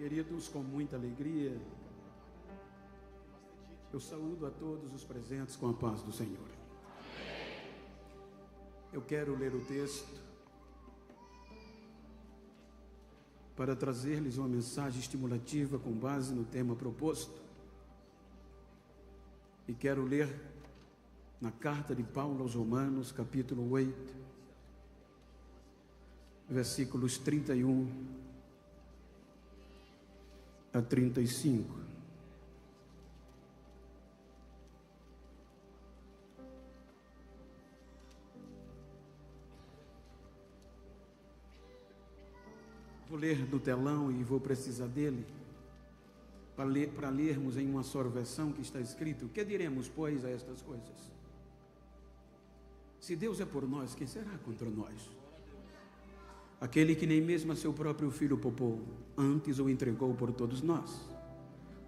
Queridos, com muita alegria, eu saúdo a todos os presentes com a paz do Senhor. Eu quero ler o texto para trazer-lhes uma mensagem estimulativa com base no tema proposto. E quero ler na carta de Paulo aos Romanos, capítulo 8, versículos 31 a 35. Vou ler no telão e vou precisar dele para lermos em uma só versão que está escrito: que diremos, pois, a estas coisas? Se Deus é por nós, quem será contra nós? Aquele que nem mesmo a seu próprio filho poupou, antes o entregou por todos nós,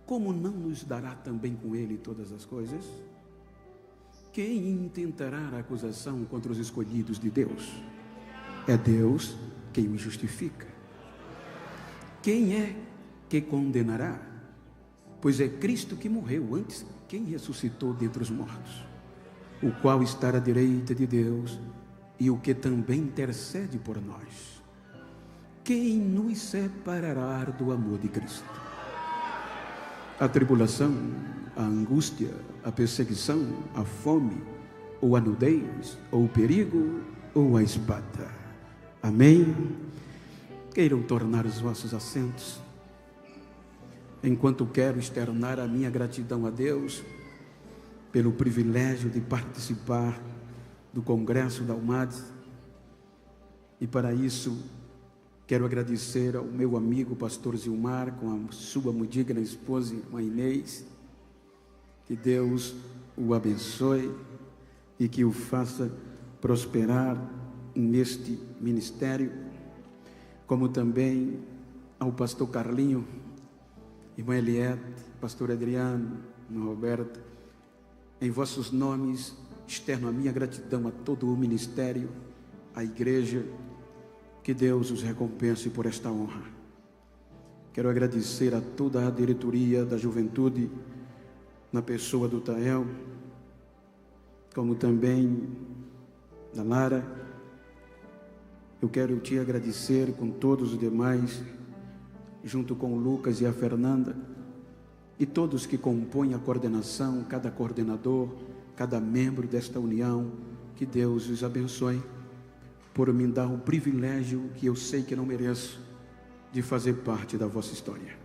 como não nos dará também com ele todas as coisas? Quem intentará a acusação contra os escolhidos de Deus? É Deus quem os justifica. Quem é que condenará? Pois é Cristo que morreu, antes quem ressuscitou dentre os mortos, o qual está à direita de Deus e o que também intercede por nós. Quem nos separará do amor de Cristo? A tribulação, a angústia, a perseguição, a fome, ou a nudez, ou o perigo, ou a espada. Amém? Queiram tornar os vossos assentos, enquanto quero externar a minha gratidão a Deus pelo privilégio de participar do Congresso da UMAD, e para isso quero agradecer ao meu amigo pastor Zilmar, com a sua muito digna esposa, irmã Inês. Que Deus o abençoe e que o faça prosperar neste ministério, como também ao pastor Carlinho, irmã Eliette, pastor Adriano, irmã Roberta. Em vossos nomes externo a minha gratidão a todo o ministério, à igreja. Que Deus os recompense por esta honra. Quero agradecer a toda a diretoria da juventude, na pessoa do Tael, como também da Lara. Eu quero te agradecer com todos os demais, junto com o Lucas e a Fernanda, e todos que compõem a coordenação, cada coordenador, cada membro desta união. Que Deus os abençoe por me dar o privilégio, que eu sei que não mereço, de fazer parte da vossa história.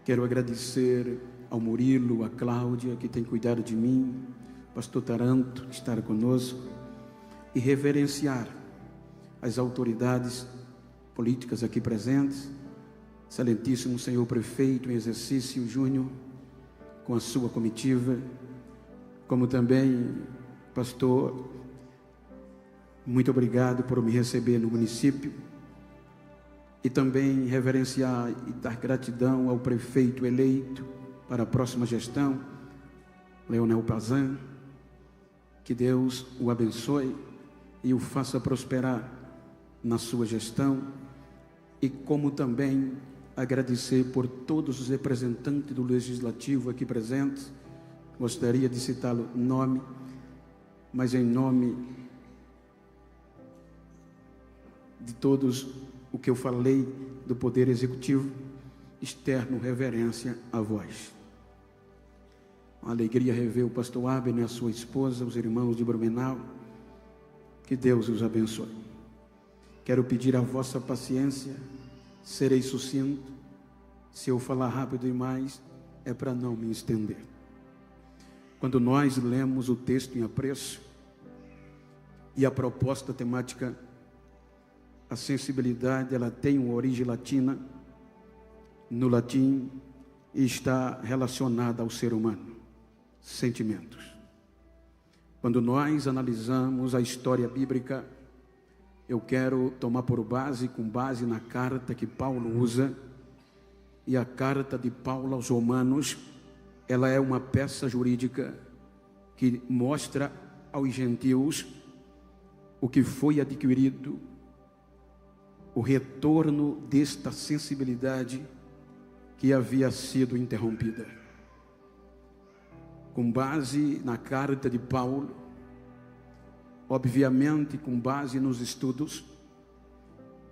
Quero agradecer ao Murilo, a Cláudia, que tem cuidado de mim, pastor Taranto, que está conosco, e reverenciar as autoridades políticas aqui presentes, excelentíssimo senhor prefeito em exercício Júnior, com a sua comitiva, como também pastor, muito obrigado por me receber no município, e também reverenciar e dar gratidão ao prefeito eleito para a próxima gestão, Leonel Pazan. Que Deus o abençoe e o faça prosperar na sua gestão, e como também agradecer por todos os representantes do Legislativo aqui presentes. Gostaria de citá-lo nome, mas em nome de todos o que eu falei do Poder Executivo, externo reverência a vós. Uma alegria rever o pastor Abner, a sua esposa, os irmãos de Blumenau. Que Deus os abençoe. Quero pedir a vossa paciência, serei sucinto. Se eu falar rápido demais, é para não me estender. Quando nós lemos o texto em apreço e a proposta temática, a sensibilidade, ela tem uma origem latina, no latim, e está relacionada ao ser humano, sentimentos. Quando nós analisamos a história bíblica, eu quero tomar por base, com base na carta que Paulo usa, e a carta de Paulo aos Romanos, ela é uma peça jurídica que mostra aos gentios o que foi adquirido o retorno desta sensibilidade que havia sido interrompida. Com base na carta de Paulo, obviamente com base nos estudos,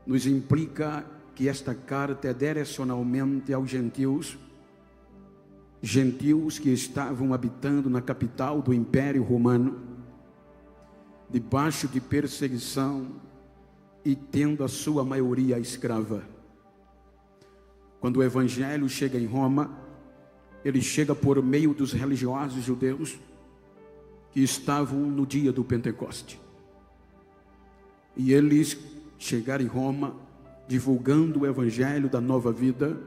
nos implica que esta carta é direcionalmente aos gentios que estavam habitando na capital do Império Romano, debaixo de perseguição e tendo a sua maioria escrava. Quando o Evangelho chega em Roma, ele chega por meio dos religiosos judeus que estavam no dia do Pentecoste. E eles chegaram em Roma divulgando o Evangelho da nova vida,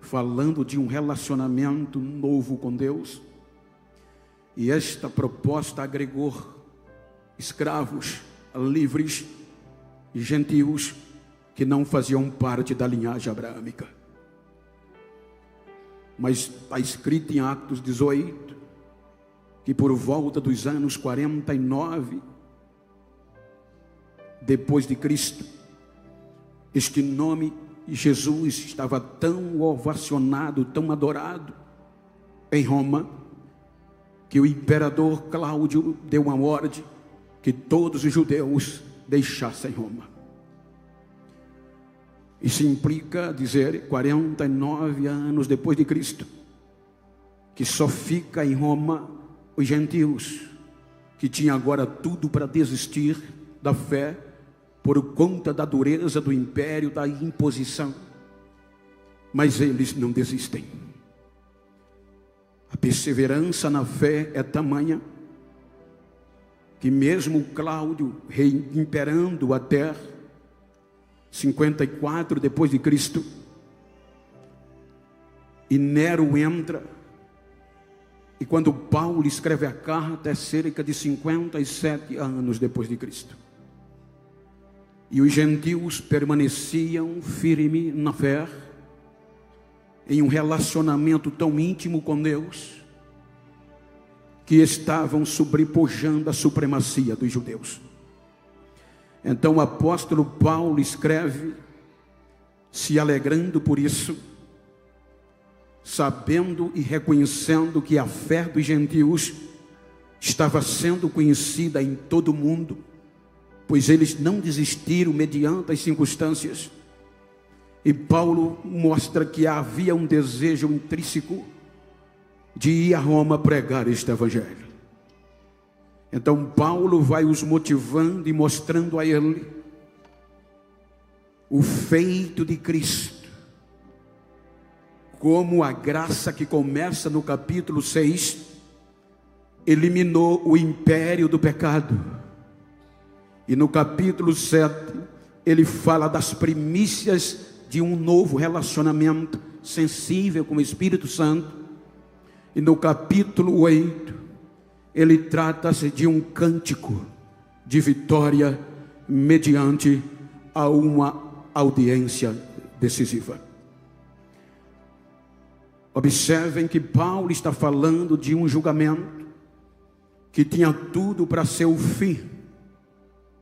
falando de um relacionamento novo com Deus. E esta proposta agregou escravos, livres e gentios que não faziam parte da linhagem abraâmica. Mas está escrito em Atos 18 que por volta dos anos 49 depois de Cristo, este nome Jesus estava tão ovacionado, tão adorado em Roma, que o imperador Cláudio deu uma ordem que todos os judeus deixassem Roma. Isso implica dizer 49 anos depois de Cristo, que só fica em Roma os gentios, que tinham agora tudo para desistir da fé, por conta da dureza do império, da imposição. Mas eles não desistem. A perseverança na fé é tamanha, que mesmo Cláudio imperando a terra, 54 depois de Cristo, e Nero entra, e quando Paulo escreve a carta é cerca de 57 anos depois de Cristo. E os gentios permaneciam firmes na fé, em um relacionamento tão íntimo com Deus, que estavam sobrepujando a supremacia dos judeus. Então o apóstolo Paulo escreve, se alegrando por isso, sabendo e reconhecendo que a fé dos gentios estava sendo conhecida em todo o mundo, pois eles não desistiram mediante as circunstâncias. E Paulo mostra que havia um desejo intrínseco de ir a Roma pregar este evangelho. Então Paulo vai os motivando e mostrando a ele o feito de Cristo, como a graça que começa no capítulo 6 eliminou o império do pecado. E no capítulo 7 ele fala das primícias de um novo relacionamento sensível com o Espírito Santo. E no capítulo 8 ele trata-se de um cântico de vitória mediante a uma audiência decisiva. Observem que Paulo está falando de um julgamento que tinha tudo para ser o fim,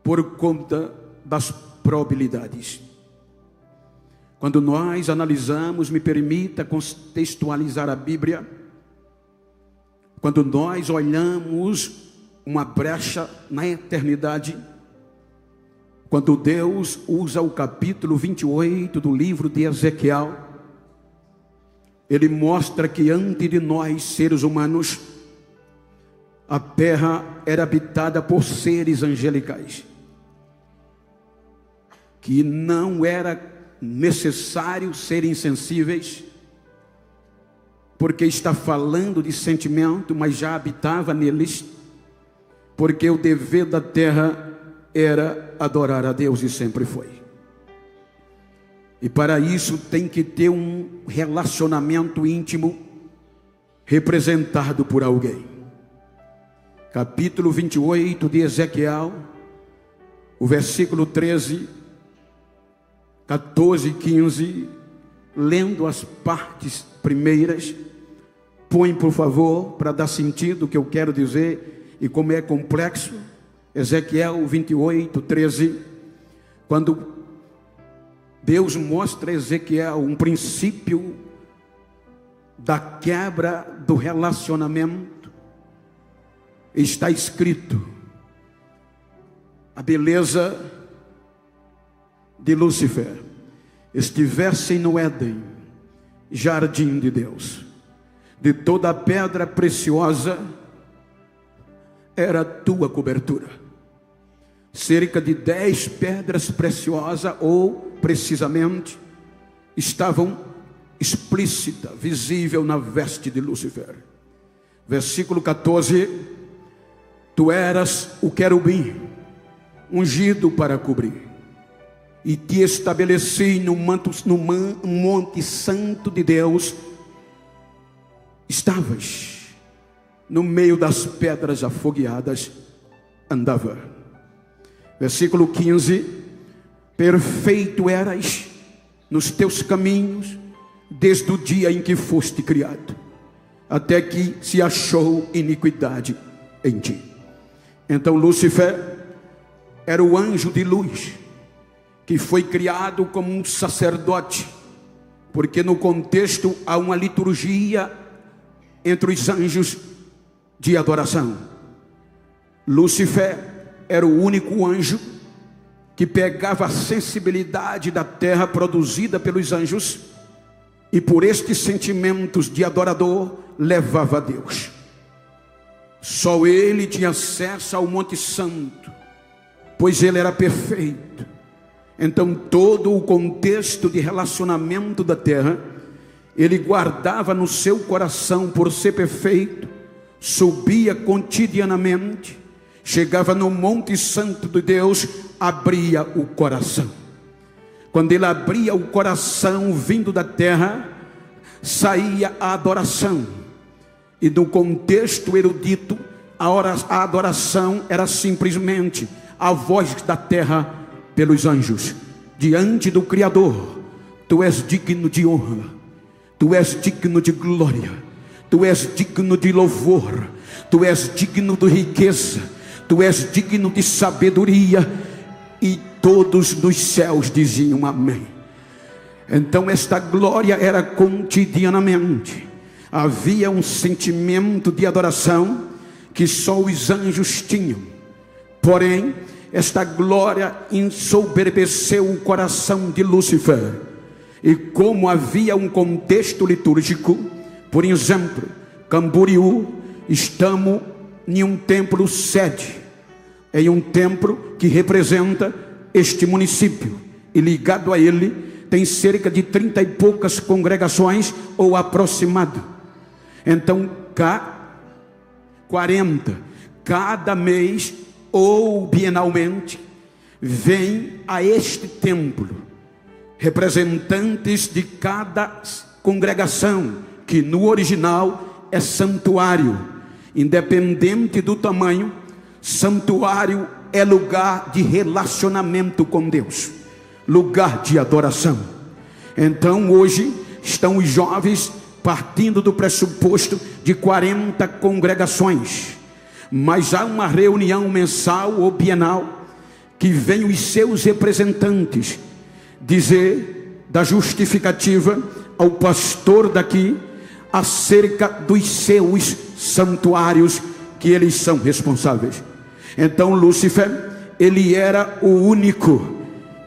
por conta das probabilidades. Quando nós analisamos, me permita contextualizar a Bíblia, quando nós olhamos uma brecha na eternidade, quando Deus usa o capítulo 28 do livro de Ezequiel, ele mostra que antes de nós, seres humanos, a terra era habitada por seres angelicais, que não era necessário serem sensíveis, porque está falando de sentimento, mas já habitava neles, porque o dever da terra era adorar a Deus e sempre foi. E para isso tem que ter um relacionamento íntimo representado por alguém. Capítulo 28 de Ezequiel, o versículo 13, 14 e 15, lendo as partes primeiras, põe por favor, para dar sentido o que eu quero dizer, e como é complexo. Ezequiel 28, 13, quando Deus mostra a Ezequiel um princípio da quebra do relacionamento. Está escrito: a beleza de Lúcifer estivesse no Éden, jardim de Deus. De toda a pedra preciosa era a tua cobertura. Cerca de 10 pedras preciosas, ou precisamente, estavam explícita, visível na veste de Lúcifer. Versículo 14: tu eras o querubim, ungido para cobrir, e te estabeleci no monte santo de Deus. Estavas no meio das pedras afogueadas, andava. Versículo 15: perfeito eras nos teus caminhos, desde o dia em que foste criado, até que se achou iniquidade em ti. Então Lúcifer era o anjo de luz, que foi criado como um sacerdote, porque no contexto há uma liturgia entre os anjos de adoração. Lúcifer era o único anjo que pegava a sensibilidade da terra produzida pelos anjos, e por estes sentimentos de adorador levava a Deus. Só ele tinha acesso ao Monte Santo, pois ele era perfeito. Então todo o contexto de relacionamento da terra, ele guardava no seu coração por ser perfeito, subia cotidianamente, chegava no Monte Santo de Deus, abria o coração. Quando ele abria o coração vindo da terra, saía a adoração. E no contexto erudito, a adoração era simplesmente a voz da terra pelos anjos, diante do Criador. Tu és digno de honra, tu és digno de glória, tu és digno de louvor, tu és digno de riqueza, tu és digno de sabedoria. E todos nos céus diziam amém. Então esta glória era cotidianamente. Havia um sentimento de adoração que só os anjos tinham. Porém, esta glória ensoberbeceu o coração de Lúcifer. E como havia um contexto litúrgico, por exemplo, Camboriú, estamos em um templo sede, em um templo que representa este município, e ligado a ele tem cerca de 30 e poucas congregações, ou aproximado. Então, 40, cada mês ou bienalmente, vem a este templo representantes de cada congregação, que no original é santuário. Independente do tamanho, santuário é lugar de relacionamento com Deus, lugar de adoração. Então hoje estão os jovens partindo do pressuposto de 40 congregações, mas há uma reunião mensal ou bienal que vem os seus representantes dizer da justificativa ao pastor daqui acerca dos seus santuários que eles são responsáveis. Então Lúcifer, ele era o único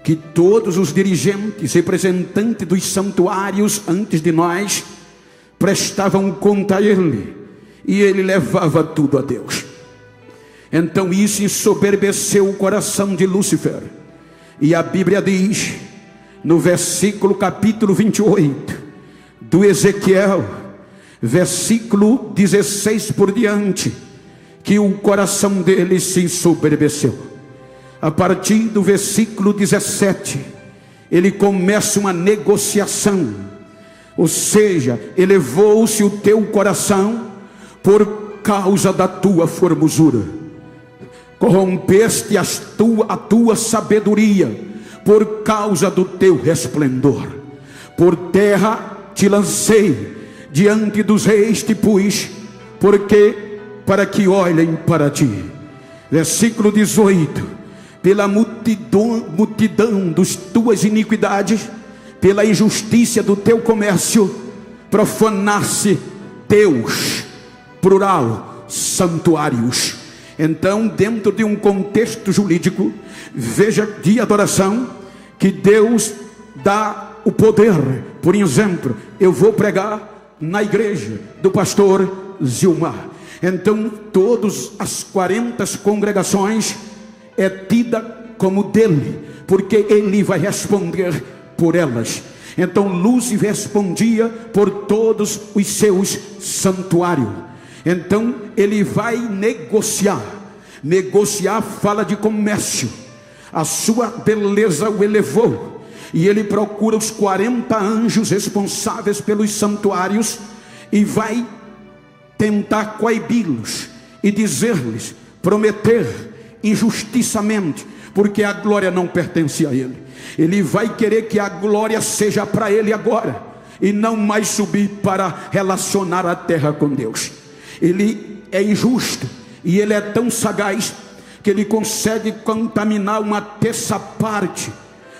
que todos os dirigentes, representantes dos santuários antes de nós, prestavam conta a ele, e ele levava tudo a Deus. Então isso ensoberbeceu o coração de Lúcifer, e a Bíblia diz, no versículo capítulo 28 do Ezequiel, versículo 16 por diante, que o coração dele se ensoberbeceu. A partir do versículo 17, ele começa uma negociação, ou seja, elevou-se o teu coração por causa da tua formosura, corrompeste a tua sabedoria por causa do teu resplendor. Por terra te lancei, diante dos reis te pus, porque para que olhem para ti. Versículo 18: pela multidão das tuas iniquidades, pela injustiça do teu comércio, profanar-se teus, plural, santuários. Então, dentro de um contexto jurídico, veja de adoração, que Deus dá o poder. Por exemplo, eu vou pregar na igreja do pastor Zilmar. Então, todas as 40 congregações é tida como dele, porque ele vai responder por elas. Então, Lúcifer respondia por todos os seus santuários. Então, ele vai negociar. Negociar fala de comércio. A sua beleza o elevou, e ele procura os 40 anjos responsáveis pelos santuários e vai tentar coibi-los e dizer-lhes, prometer injustiçamente, porque a glória não pertence a ele. Ele vai querer que a glória seja para ele agora, e não mais subir para relacionar a terra com Deus. Ele é injusto, e ele é tão sagaz que ele consegue contaminar uma terça parte,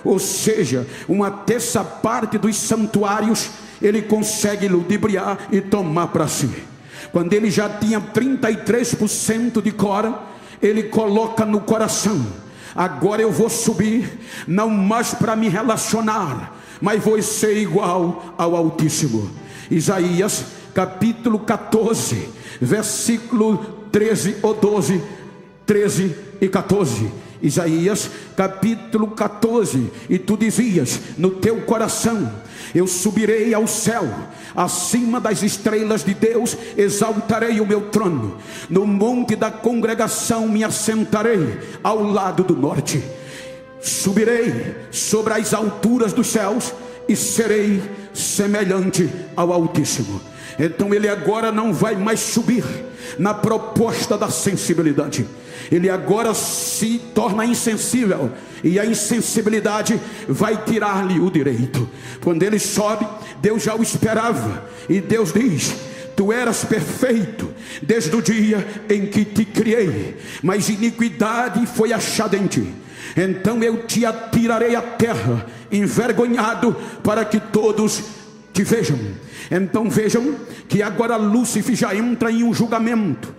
ou seja, uma terça parte dos santuários. Ele consegue ludibriar e tomar para si. Quando ele já tinha 33% de Cora, ele coloca no coração: agora eu vou subir, não mais para me relacionar, mas vou ser igual ao Altíssimo. Isaías capítulo 14, versículo 13 ou 12, 13 e 14. Isaías capítulo 14. E tu dizias no teu coração: eu subirei ao céu, acima das estrelas de Deus exaltarei o meu trono, no monte da congregação me assentarei ao lado do norte. Subirei sobre as alturas dos céus e serei semelhante ao Altíssimo. Então ele agora não vai mais subir na proposta da sensibilidade. Ele agora se torna insensível, e a insensibilidade vai tirar-lhe o direito. Quando ele sobe, Deus já o esperava, e Deus diz: tu eras perfeito desde o dia em que te criei, mas iniquidade foi achada em ti. Então eu te atirarei à terra, envergonhado, para que todos te vejam. Então vejam que agora Lúcifer já entra em um julgamento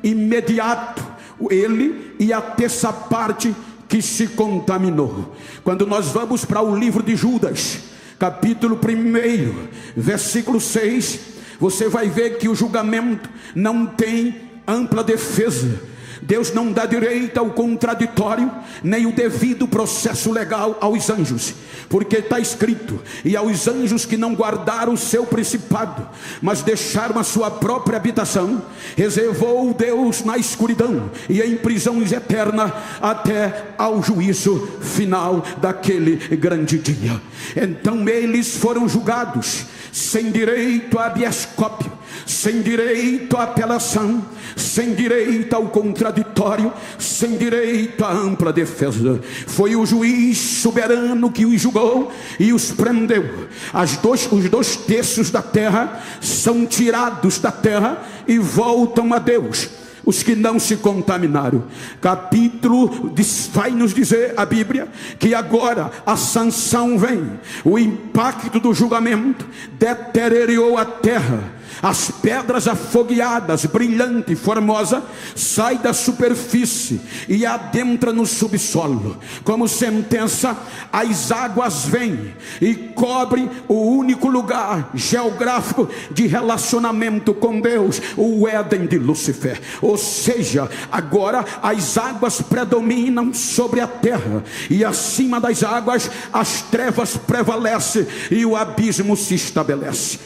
imediato, ele e a terça parte que se contaminou. Quando nós vamos para o livro de Judas, capítulo 1, versículo 6, você vai ver que o julgamento não tem ampla defesa. Deus não dá direito ao contraditório, nem o devido processo legal aos anjos, porque está escrito: e aos anjos que não guardaram o seu principado, mas deixaram a sua própria habitação, reservou Deus na escuridão e em prisão eterna, até ao juízo final daquele grande dia. Então eles foram julgados sem direito a habeas corpus, sem direito à apelação, sem direito ao contraditório, sem direito à ampla defesa. Foi o juiz soberano que os julgou e os prendeu. Os 2 terços da terra são tirados da terra e voltam a Deus. Os que não se contaminaram. Capítulo vai nos dizer a Bíblia que agora a sanção vem. O impacto do julgamento deteriorou a terra. As pedras afogueadas, brilhante e formosa, sai da superfície e adentra no subsolo. Como sentença, as águas vêm e cobrem o único lugar geográfico de relacionamento com Deus, o Éden de Lúcifer. Ou seja, agora as águas predominam sobre a terra, e acima das águas as trevas prevalecem e o abismo se estabelece.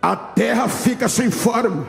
A terra fica sem forma,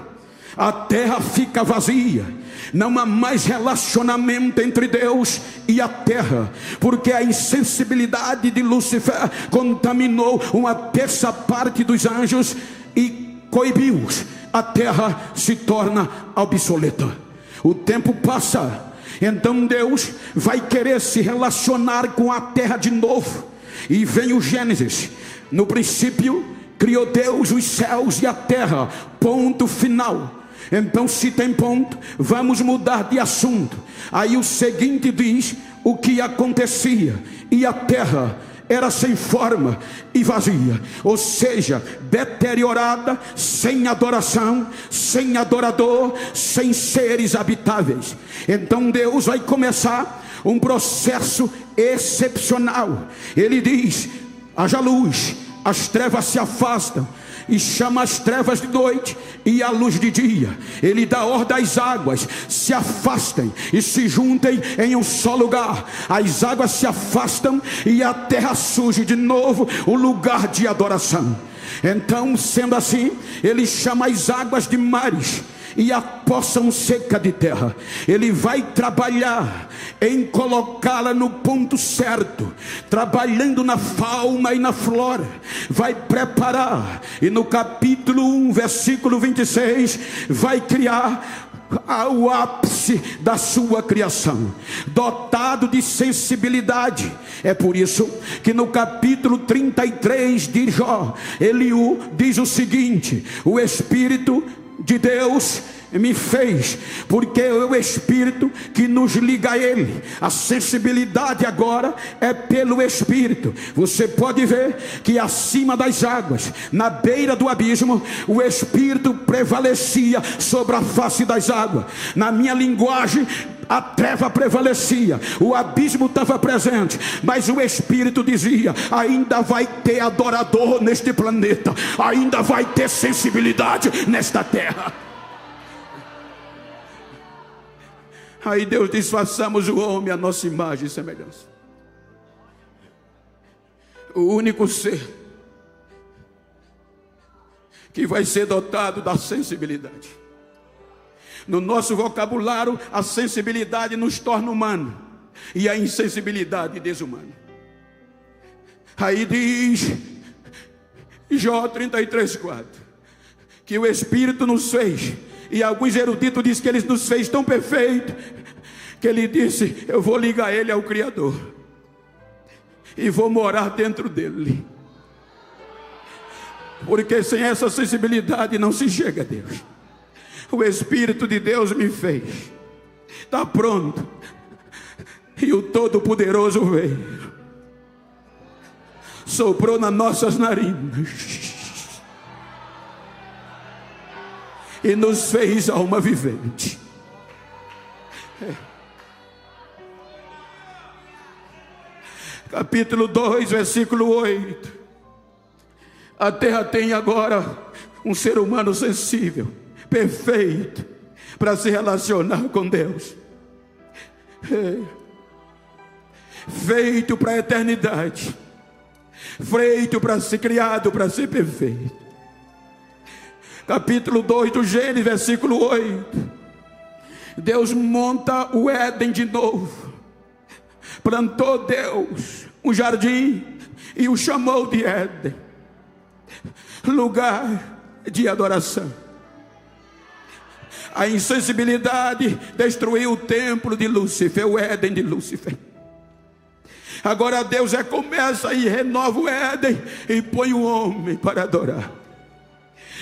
a terra fica vazia, não há mais relacionamento entre Deus e a terra, porque a insensibilidade de Lúcifer contaminou uma terça parte dos anjos e coibiu-os. A terra se torna obsoleta. O tempo passa, então Deus vai querer se relacionar com a terra de novo, e vem o Gênesis. No princípio criou Deus os céus e a terra, ponto final. Então, se tem ponto, vamos mudar de assunto. Aí o seguinte diz o que acontecia: e a terra era sem forma e vazia, ou seja, deteriorada, sem adoração, sem adorador, sem seres habitáveis. Então Deus vai começar um processo excepcional. Ele diz: haja luz, as trevas se afastam, e chama as trevas de noite e a luz de dia. Ele dá ordem às águas, se afastem e se juntem em um só lugar. As águas se afastam e a terra surge de novo, o lugar de adoração. Então, sendo assim, ele chama as águas de mares e a poção seca de terra. Ele vai trabalhar em colocá-la no ponto certo, trabalhando na fauna e na flora. Vai preparar, e no capítulo 1, versículo 26, vai criar o ápice da sua criação, dotado de sensibilidade. É por isso que no capítulo 33 de Jó, Eliú diz o seguinte: o Espírito de Deus me fez, porque é o Espírito que nos liga a Ele. A sensibilidade agora é pelo Espírito. Você pode ver que acima das águas, na beira do abismo, o Espírito prevalecia sobre a face das águas. Na minha linguagem, a treva prevalecia, o abismo estava presente, mas o Espírito dizia: ainda vai ter adorador neste planeta, ainda vai ter sensibilidade nesta terra. Aí Deus diz: façamos o homem à nossa imagem e semelhança. O único ser que vai ser dotado da sensibilidade. No nosso vocabulário, a sensibilidade nos torna humano e a insensibilidade desumana. Aí diz Jó 33:4 que o Espírito nos fez, e alguns eruditos dizem que Ele nos fez tão perfeito que Ele disse: eu vou ligar Ele ao Criador e vou morar dentro dele, porque sem essa sensibilidade não se chega a Deus. O Espírito de Deus me fez, está pronto, e o Todo-Poderoso veio, soprou nas nossas narinas e nos fez alma vivente. Capítulo 2, versículo 8. A terra tem agora um ser humano sensível, perfeito, para se relacionar com Deus. Feito para a eternidade, feito para ser criado, para ser perfeito. Capítulo 2 do Gênesis, versículo 8. Deus monta o Éden de novo. Plantou Deus um jardim e o chamou de Éden, lugar de adoração. A insensibilidade destruiu o templo de Lúcifer, o Éden de Lúcifer. Agora Deus começa e renova o Éden e põe o homem para adorar.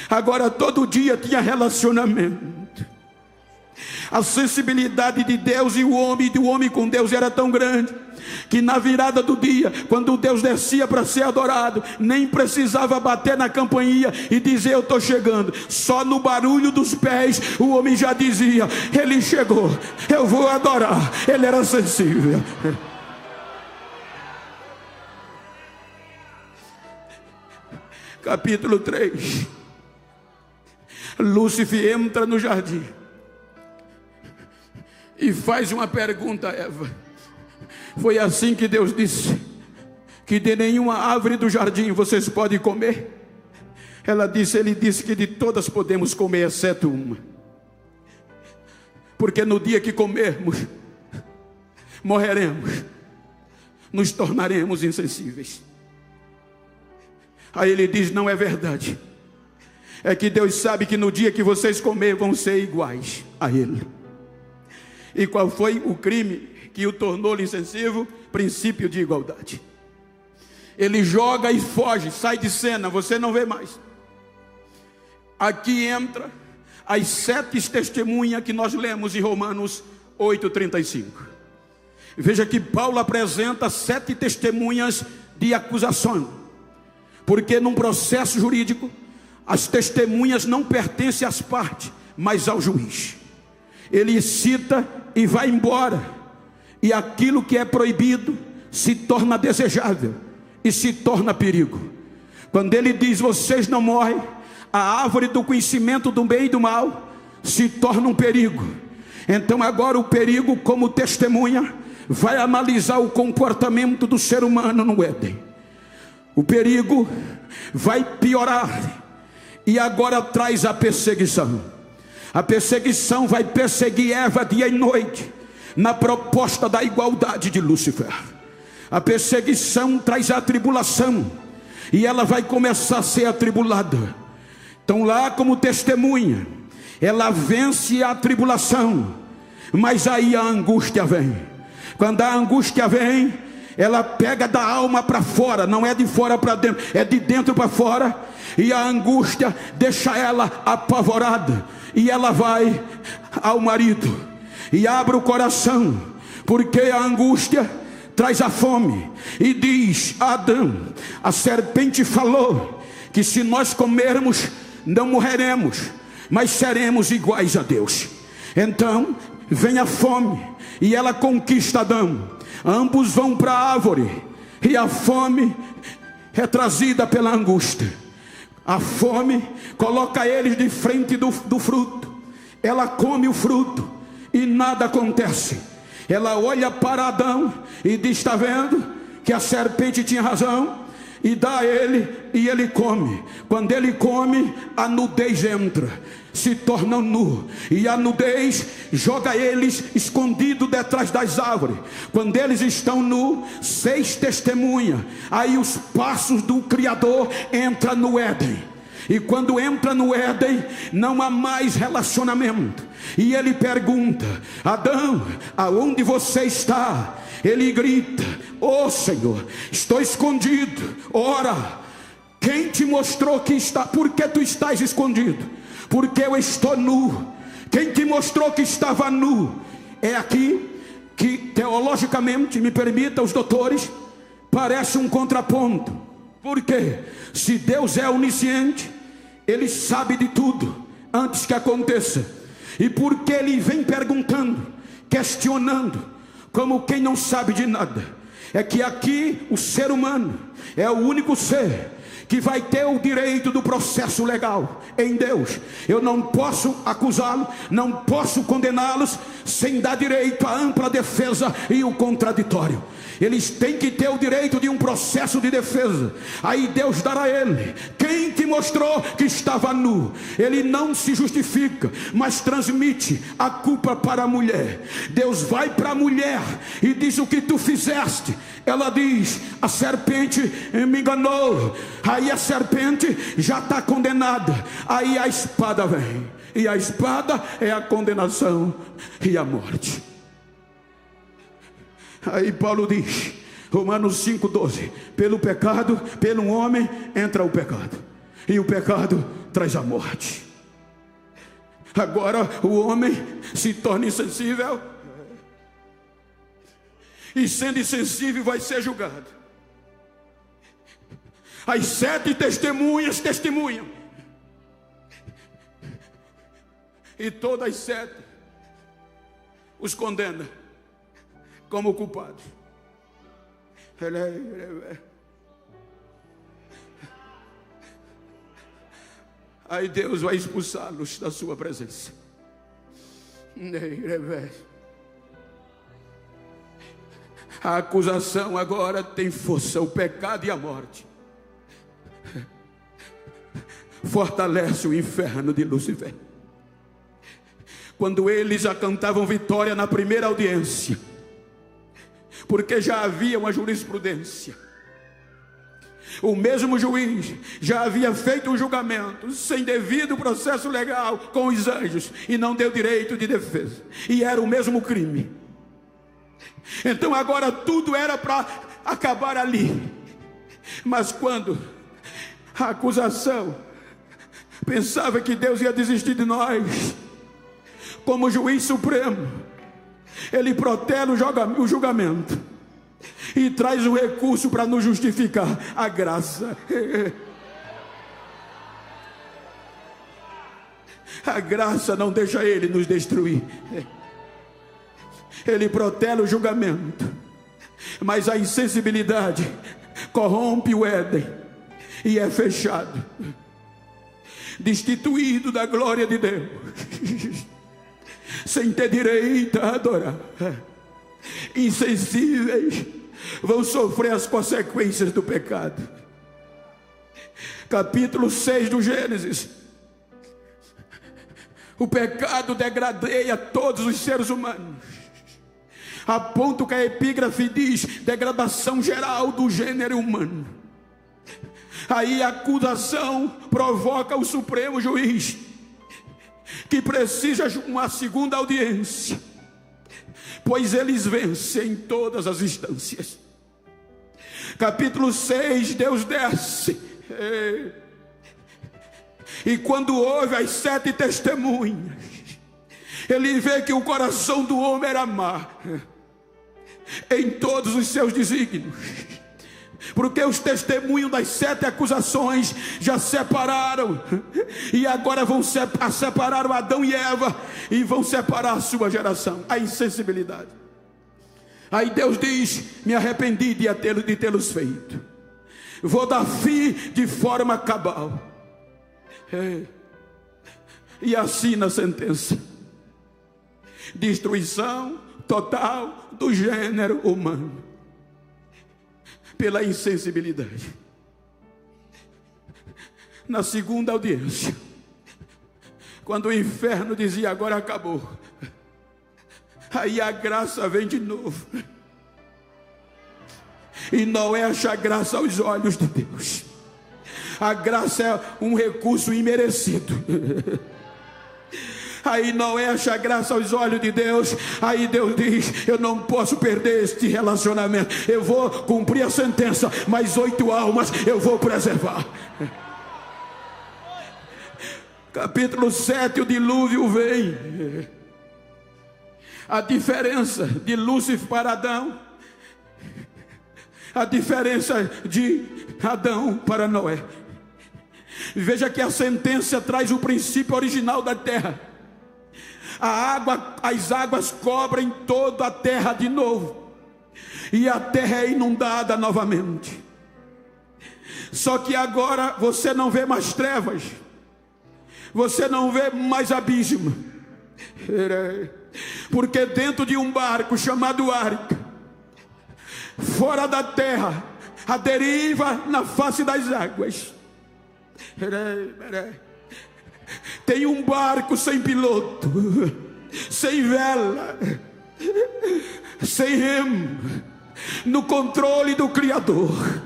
Agora todo dia tinha relacionamento. A sensibilidade de Deus e o homem, do homem com Deus, era tão grande que na virada do dia, quando Deus descia para ser adorado, nem precisava bater na campainha e dizer: eu estou chegando. Só no barulho dos pés o homem já dizia: ele chegou, eu vou adorar. Ele era sensível. Capítulo 3. Lúcifer entra no jardim e faz uma pergunta a Eva. Foi assim que Deus disse que de nenhuma árvore do jardim vocês podem comer? Ele disse que de todas podemos comer, exceto uma, porque no dia que comermos, morreremos, nos tornaremos insensíveis. Aí ele diz: não é verdade, é que Deus sabe que no dia que vocês comerem vão ser iguais a Ele. E qual foi o crime que o tornou insensível? Princípio de igualdade. Ele joga e foge, sai de cena, você não vê mais. Aqui entra as 7 testemunhas que nós lemos em Romanos 8:35. Veja que Paulo apresenta 7 testemunhas de acusação, porque num processo jurídico as testemunhas não pertencem às partes, mas ao juiz. Ele cita e vai embora, e aquilo que é proibido se torna desejável e se torna perigo. Quando ele diz: vocês não morrem, a árvore do conhecimento do bem e do mal se torna um perigo. Então agora o perigo, como testemunha, vai analisar o comportamento do ser humano no Éden. O perigo vai piorar, e agora traz a perseguição. A perseguição vai perseguir Eva dia e noite, na proposta da igualdade de Lúcifer. A perseguição traz a tribulação, e ela vai começar a ser atribulada. Então lá como testemunha, ela vence a tribulação, mas aí a angústia vem. Quando a angústia vem, ela pega da alma para fora, não é de fora para dentro, é de dentro para fora, e a angústia deixa ela apavorada, e ela vai ao marido e abre o coração, porque a angústia traz a fome, e diz a Adão: a serpente falou que se nós comermos não morreremos, mas seremos iguais a Deus. Então vem a fome, e ela conquista Adão. Ambos vão para a árvore, e a fome é trazida pela angústia. A fome coloca eles de frente do fruto. Ela come o fruto e nada acontece. Ela olha para Adão e diz: está vendo que a serpente tinha razão? E dá a ele, e ele come. Quando ele come, a nudez entra, se tornam nu, e a nudez joga eles escondidos detrás das árvores. Quando eles estão nu, 6 testemunhas. Aí os passos do Criador entram no Éden, e quando entra no Éden, não há mais relacionamento. E ele pergunta: Adão, aonde você está? Ele grita: ó Senhor, estou escondido. Ora, quem te mostrou que está? Por que tu estás escondido? Porque eu estou nu. Quem te mostrou que estava nu? É aqui que teologicamente, me permita os doutores, parece um contraponto. Por quê? Se Deus é onisciente, Ele sabe de tudo antes que aconteça. E porque Ele vem perguntando, questionando, como quem não sabe de nada, é que aqui o ser humano é o único ser que vai ter o direito do processo legal em Deus. Eu não posso acusá-lo, não posso condená-los sem dar direito à ampla defesa e o contraditório. Eles têm que ter o direito de um processo de defesa. Aí Deus dará a ele: quem te mostrou que estava nu? Ele não se justifica, mas transmite a culpa para a mulher. Deus vai para a mulher e diz: o que tu fizeste? Ela diz: a serpente me enganou. Aí a serpente já está condenada. Aí a espada vem, e a espada é a condenação e a morte. Aí Paulo diz, Romanos 5,12: pelo pecado, pelo homem entra o pecado, e o pecado traz a morte. Agora o homem se torna insensível, e sendo insensível vai ser julgado. As 7 testemunhas testemunham, e todas as 7 os condenam como culpados. Aí Deus vai expulsá-los da sua presença. A acusação agora tem força. O pecado e a morte fortalece o inferno de Lúcifer. Quando eles já cantavam vitória na primeira audiência, porque já havia uma jurisprudência, o mesmo juiz já havia feito um julgamento sem devido processo legal com os anjos, e não deu direito de defesa, e era o mesmo crime. Então agora tudo era para acabar ali. Mas quando a acusação pensava que Deus ia desistir de nós. Como juiz supremo, Ele protela o julgamento e traz o recurso para nos justificar, a graça. A graça não deixa Ele nos destruir. Ele protela o julgamento, mas a insensibilidade corrompe o Éden e é fechado, destituído da glória de Deus, sem ter direito a adorar. Insensíveis vão sofrer as consequências do pecado. Capítulo 6 do Gênesis. O pecado degradeia todos os seres humanos, a ponto que a epígrafe diz: degradação geral do gênero humano. Aí a acusação provoca o Supremo Juiz, que precisa de uma segunda audiência, pois eles vencem em todas as instâncias. Capítulo 6, Deus desce, e quando ouve as 7 testemunhas, Ele vê que o coração do homem era má em todos os seus desígnios, porque os testemunhos das 7 acusações já separaram, e agora vão separar Adão e Eva, e vão separar a sua geração. A insensibilidade. Aí Deus diz: me arrependi de tê-los feito, vou dar fim de forma cabal. E assina a sentença: destruição total do gênero humano, pela insensibilidade. Na segunda audiência, quando o inferno dizia: agora acabou, aí a graça vem de novo, e Noé acha graça aos olhos de Deus. A graça é um recurso imerecido. Aí Noé acha graça aos olhos de Deus. Aí Deus diz: eu não posso perder este relacionamento, eu vou cumprir a sentença, mas 8 almas eu vou preservar. Capítulo 7, o dilúvio vem. A diferença de Lúcifer para Adão, a diferença de Adão para Noé. Veja que a sentença traz o princípio original da terra. As águas cobrem toda a terra de novo, e a terra é inundada novamente. Só que agora você não vê mais trevas, você não vê mais abismo, porque dentro de um barco chamado arca, fora da terra, a deriva na face das águas, tem um barco sem piloto, sem vela, sem remo, no controle do Criador.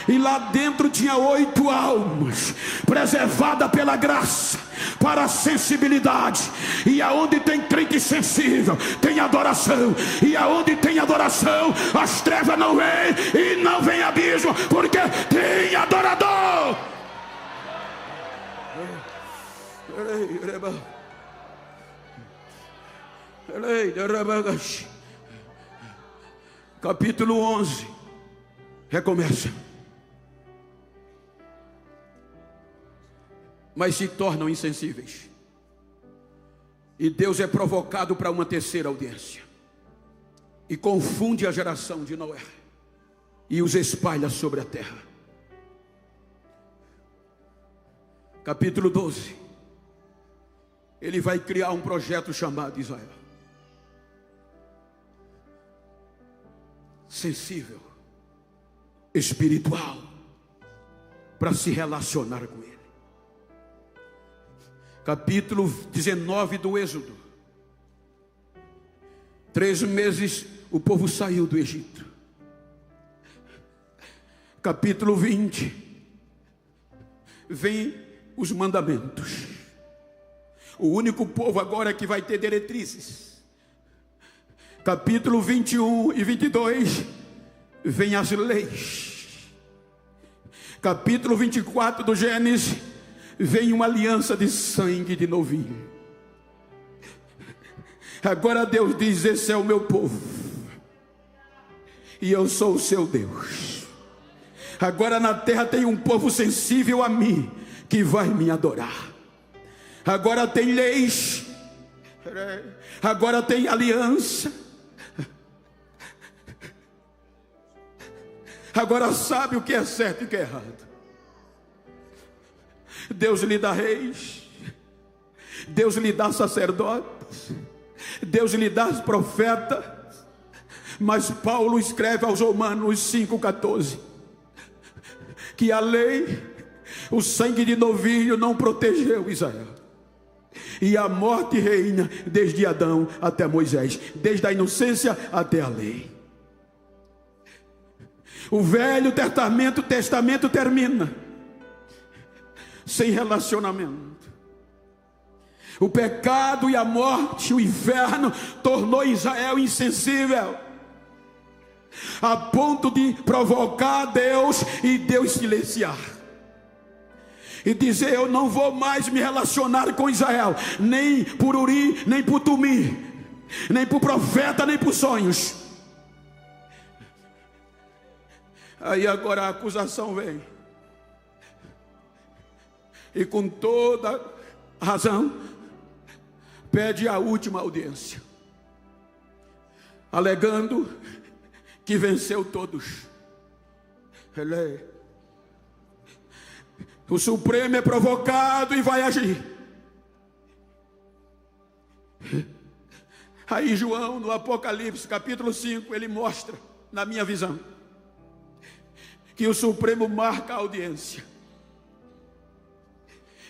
E lá dentro tinha 8 almas, preservadas pela graça, para a sensibilidade. E aonde tem crente sensível, tem adoração. E aonde tem adoração, as trevas não vêm e não vem abismo, porque tem adorador. Capítulo 11 recomeça. Mas se tornam insensíveis, e Deus é provocado para uma terceira audiência, e confunde a geração de Noé e os espalha sobre a terra. Capítulo 12, ele vai criar um projeto chamado Israel. Sensível, espiritual, para se relacionar com ele. Capítulo 19 do Êxodo. 3 meses o povo saiu do Egito. Capítulo 20, vem os mandamentos. O único povo agora que vai ter diretrizes. Capítulo 21 e 22, vem as leis. Capítulo 24 do Gênesis, vem uma aliança de sangue de novilho. Agora Deus diz: esse é o meu povo, e eu sou o seu Deus. Agora na terra tem um povo sensível a mim, que vai me adorar. Agora tem leis, agora tem aliança, agora sabe o que é certo e o que é errado. Deus lhe dá reis, Deus lhe dá sacerdotes, Deus lhe dá profetas. Mas Paulo escreve aos Romanos 5,14 que a lei, o sangue de novilho não protegeu Israel, e a morte reina desde Adão até Moisés, desde a inocência até a lei. O Velho Testamento termina sem relacionamento. O pecado e a morte, o inferno, tornou Israel insensível, a ponto de provocar Deus e Deus silenciar e dizer: eu não vou mais me relacionar com Israel, nem por Uri, nem por Tumi, nem por profeta, nem por sonhos. Aí agora a acusação vem, e com toda razão pede a última audiência, alegando que venceu todos. O Supremo é provocado e vai agir. Aí João, no Apocalipse capítulo 5, ele mostra, na minha visão, que o Supremo marca a audiência,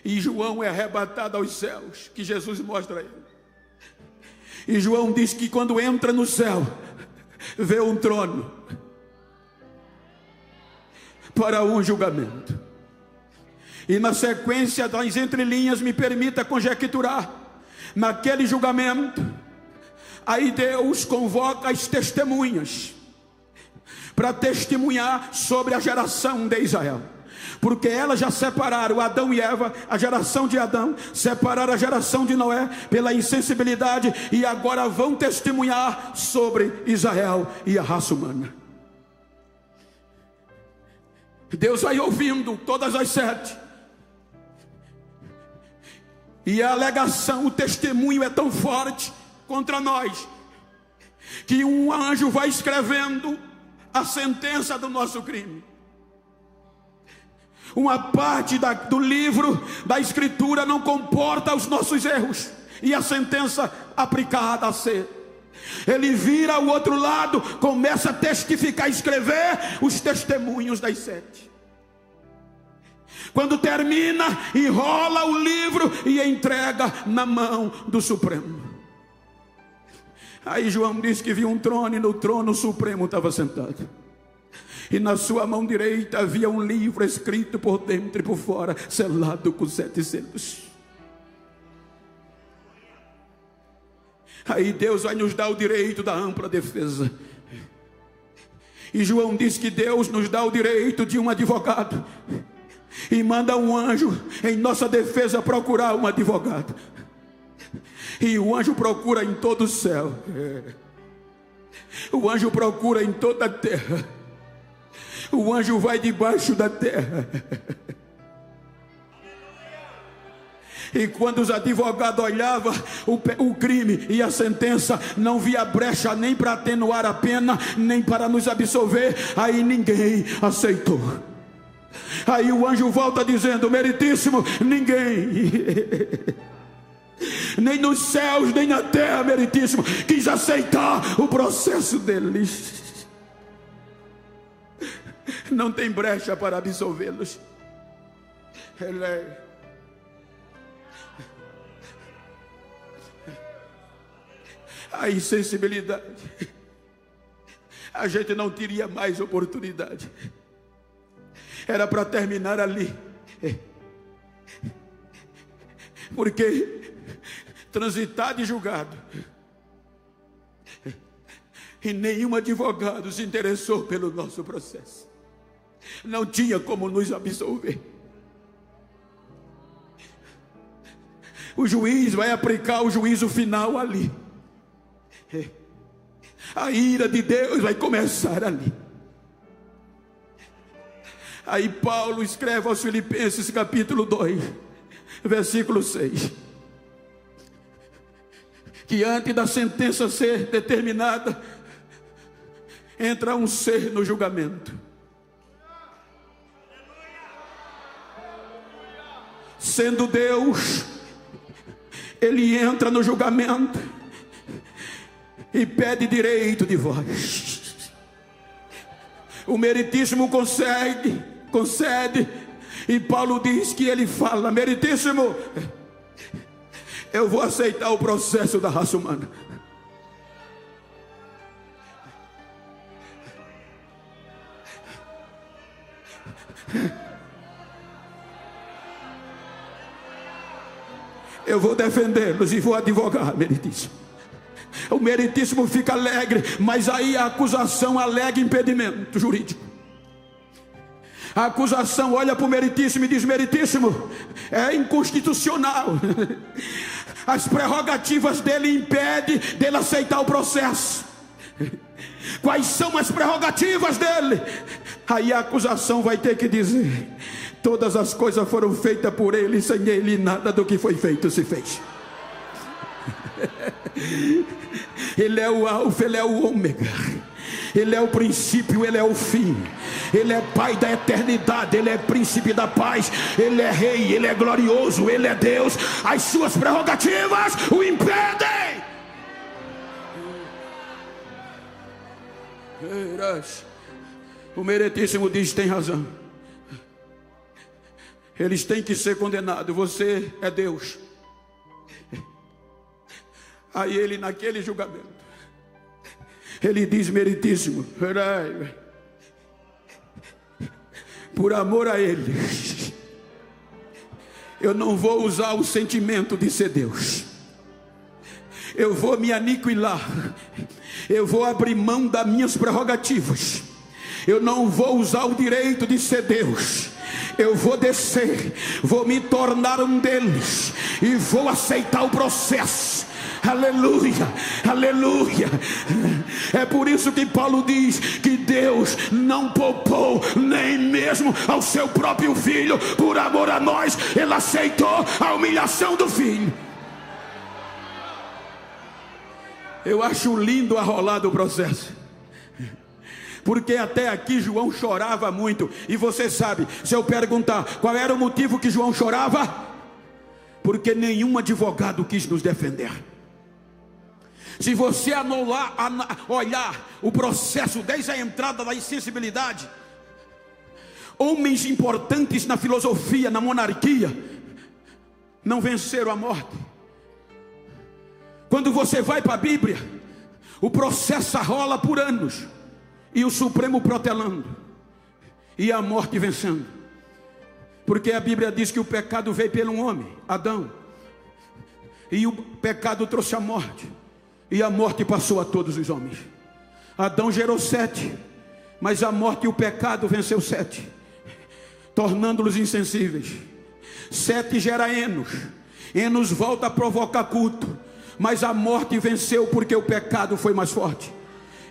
e João é arrebatado aos céus, que Jesus mostra a ele. E João diz que quando entra no céu, vê um trono para um julgamento. E na sequência das entrelinhas, me permita conjecturar, naquele julgamento, aí Deus convoca as testemunhas para testemunhar sobre a geração de Israel, porque elas já separaram Adão e Eva, a geração de Adão, separaram a geração de Noé pela insensibilidade, e agora vão testemunhar sobre Israel e a raça humana. Deus vai ouvindo todas as 7, e a alegação, o testemunho é tão forte contra nós, que um anjo vai escrevendo a sentença do nosso crime. Uma parte do livro da Escritura não comporta os nossos erros, e a sentença aplicada a ser. Ele vira o outro lado, começa a testificar, escrever os testemunhos das 7. Quando termina, enrola o livro e entrega na mão do Supremo. Aí João diz que viu um trono, e no trono o Supremo estava sentado, e na sua mão direita havia um livro escrito por dentro e por fora, selado com 7 selos. Aí Deus vai nos dar o direito da ampla defesa. E João diz que Deus nos dá o direito de um advogado, e manda um anjo em nossa defesa procurar um advogado. E o anjo procura em todo o céu, o anjo procura em toda a terra, o anjo vai debaixo da terra. E quando os advogados olhavam o crime e a sentença, não via brecha nem para atenuar a pena, nem para nos absolver. Aí ninguém aceitou. Aí o anjo volta dizendo: meritíssimo, ninguém, nem nos céus nem na terra, meritíssimo, quis aceitar o processo deles. Não tem brecha para absolvê-los. A insensibilidade, a gente não teria mais oportunidade. Era para terminar ali, porque transitado e julgado, e nenhum advogado se interessou pelo nosso processo, não tinha como nos absolver. O juiz vai aplicar o juízo final ali. A ira de Deus vai começar ali. Aí Paulo escreve aos Filipenses capítulo 2, versículo 6, que antes da sentença ser determinada, entra um ser no julgamento. Sendo Deus, Ele entra no julgamento e pede direito de voz. O meritíssimo concede, e Paulo diz que ele fala: meritíssimo, eu vou aceitar o processo da raça humana. Eu vou defendê-los e vou advogar, meritíssimo. O meritíssimo fica alegre, mas aí a acusação alega impedimento jurídico. A acusação olha para o meritíssimo e diz: meritíssimo, é inconstitucional. As prerrogativas dele impedem dele aceitar o processo. Quais são as prerrogativas dele? Aí a acusação vai ter que dizer: todas as coisas foram feitas por ele, e sem ele nada do que foi feito se fez. Ele é o alfa, ele é o ômega, ele é o princípio, ele é o fim. Ele é pai da eternidade, ele é príncipe da paz, ele é rei, ele é glorioso, ele é Deus. As suas prerrogativas o impedem. O meritíssimo diz: tem razão, eles têm que ser condenados, você é Deus. Aí ele, naquele julgamento, ele diz: meritíssimo, por amor a eles, eu não vou usar o sentimento de ser Deus. Eu vou me aniquilar, eu vou abrir mão das minhas prerrogativas. Eu não vou usar o direito de ser Deus. Eu vou descer, vou me tornar um deles e vou aceitar o processo. Aleluia, aleluia. É por isso que Paulo diz que Deus não poupou nem mesmo ao seu próprio filho. Por amor a nós, ele aceitou a humilhação do filho. Eu acho lindo a rolar do processo, porque até aqui João chorava muito. E você sabe, se eu perguntar qual era o motivo que João chorava, porque nenhum advogado quis nos defender. Se você olhar o processo desde a entrada da insensibilidade, homens importantes na filosofia, na monarquia, não venceram a morte. Quando você vai para a Bíblia, o processo rola por anos, e o Supremo protelando, e a morte vencendo. Porque a Bíblia diz que o pecado veio pelo homem, Adão, e o pecado trouxe a morte, e a morte passou a todos os homens. Adão gerou 7, mas a morte e o pecado venceu 7, tornando-los insensíveis. 7 gera Enos. Enos volta a provocar culto, mas a morte venceu porque o pecado foi mais forte.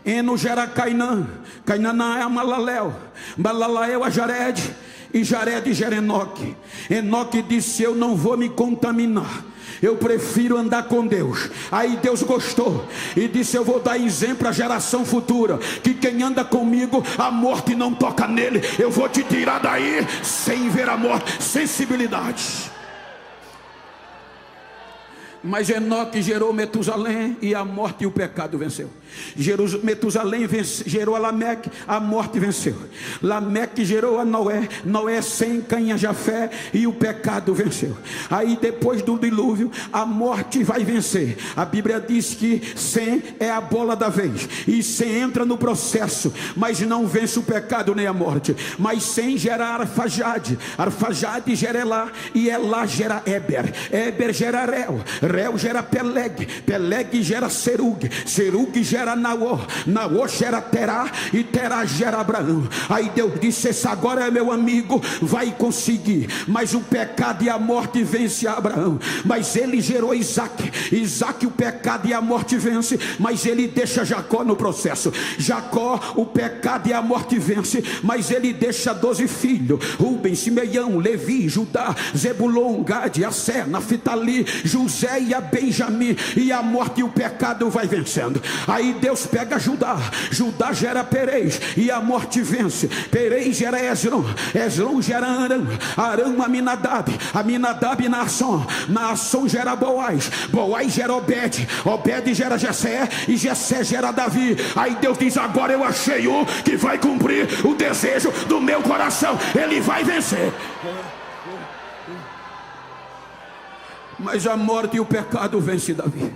Enos gera Cainã. Cainã é a Malaléu. Malaléu a Jared, e Jared gera Enoque. Enoque disse: eu não vou me contaminar, eu prefiro andar com Deus. Aí Deus gostou e disse: eu vou dar exemplo à geração futura, que quem anda comigo, a morte não toca nele. Eu vou te tirar daí sem ver a morte. Sensibilidade. Mas Enoque gerou Metusalém, e a morte e o pecado venceu. Metusalém gerou a Lameque, a morte venceu. Lameque gerou a Noé, Noé sem Caim a Jafé, e o pecado venceu. Aí depois do dilúvio, a morte vai vencer. A Bíblia diz que Sem é a bola da vez, e Sem entra no processo, mas não vence o pecado nem a morte. Mas Sem gera Arfajade, Arfajade gera Elá, e Elá gera Éber, Éber gera Reu, Reu gera Peleg, Peleg gera Serug, Serug gera Naor, Naor gera Terá, e Terá gera Abraão. Aí Deus disse: esse agora é meu amigo, vai conseguir. Mas o pecado e a morte vence Abraão. Mas ele gerou Isaac, Isaac o pecado e a morte vence, mas ele deixa Jacó no processo. Jacó, o pecado e a morte vence, mas ele deixa 12 filhos: Rubem, Simeão, Levi, Judá, Zebulon, Gade, Assé, Naftali, José e a Benjamim. E a morte e o pecado vai vencendo. Aí Deus pega Judá, Judá gera Perez, e a morte vence. Perez gera Esron, Esron gera Arão, Arão Aminadab, Aminadab Naasson, Naasson gera Boaz, Boaz gera Obed, Obed gera Jessé, e Jessé gera Davi. Aí Deus diz: agora eu achei um que vai cumprir o desejo do meu coração, ele vai vencer. Mas a morte e o pecado vence Davi.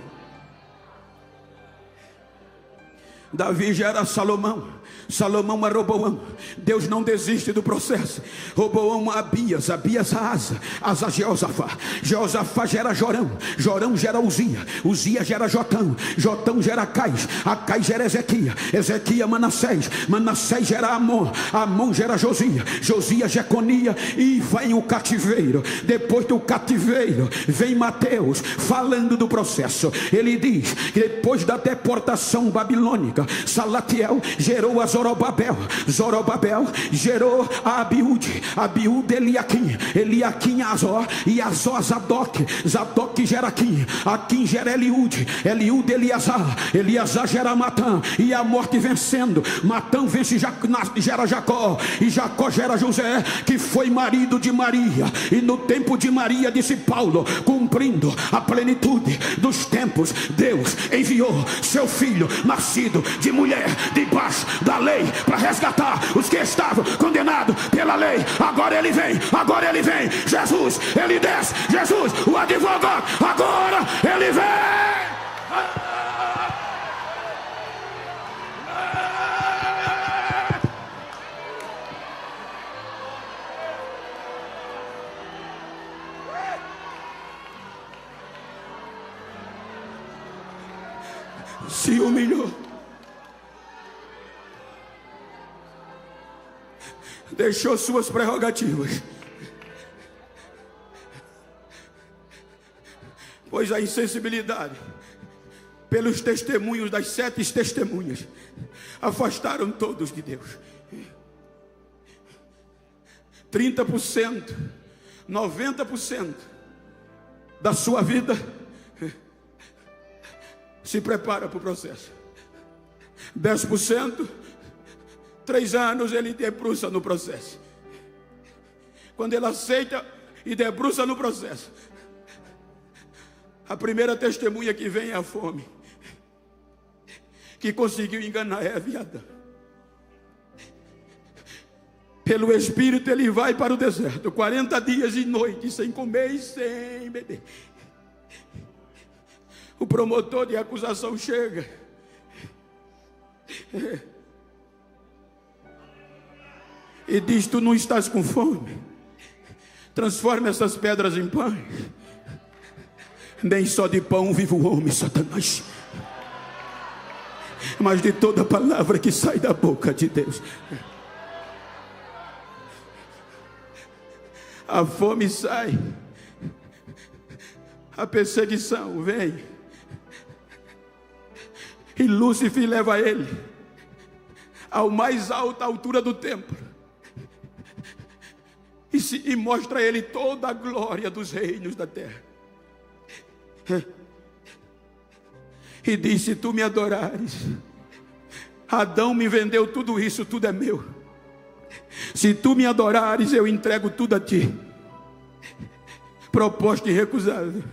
Davi gera Salomão, Salomão a Roboão. Deus não desiste do processo. Roboão a Abias, Abias a Asa, Asa a Jeosafá, Jeosafá gera Jorão, Jorão gera Uzia, Uzia gera Jotão, Jotão gera Acais, Acais gera Ezequias, Ezequias Manassés, Manassés gera Amon, Amon gera Josia, Josia Jeconia. E vem o cativeiro. Depois do cativeiro vem Mateus falando do processo. Ele diz que depois da deportação babilônica, Salatiel gerou a Zorobabel, Zorobabel gerou a Abiúde, Abiúde Eliaquim, Eliaquim Azor, e Azor Zadok, Zadok gera Aquim, Aquim gera Eliúde, Eliúde Eliasar, Eliasar gera Matã. E a morte vencendo, Matã vence, gera Jacó, e Jacó gera José, que foi marido de Maria. E no tempo de Maria, disse Paulo, cumprindo a plenitude dos tempos, Deus enviou seu filho, nascido de mulher, debaixo da lei, para resgatar os que estavam condenados pela lei. Agora ele vem, agora ele vem. Jesus, ele desce, Jesus, o advogado, agora ele vem. Se humilhou, deixou suas prerrogativas, pois a insensibilidade pelos testemunhos das 7 testemunhas afastaram todos de Deus. 30%, 90% da sua vida se prepara para o processo. 10%, 3 anos ele debruça no processo. Quando ele aceita e debruça no processo, a primeira testemunha que vem é a fome, que conseguiu enganar Eva e Adão. Pelo Espírito ele vai para o deserto, 40 dias e noites, sem comer e sem beber. O promotor de acusação chega. E diz: tu não estás com fome? Transforma essas pedras em pães. Nem só de pão vive o homem, Satanás, mas de toda palavra que sai da boca de Deus. A fome sai, a perseguição vem, e Lúcifer leva ele ao mais alta altura do templo e mostra a ele toda a glória dos reinos da terra. E disse: se tu me adorares, Adão me vendeu tudo isso, tudo é meu. Se tu me adorares, eu entrego tudo a ti. Proposta irrecusável.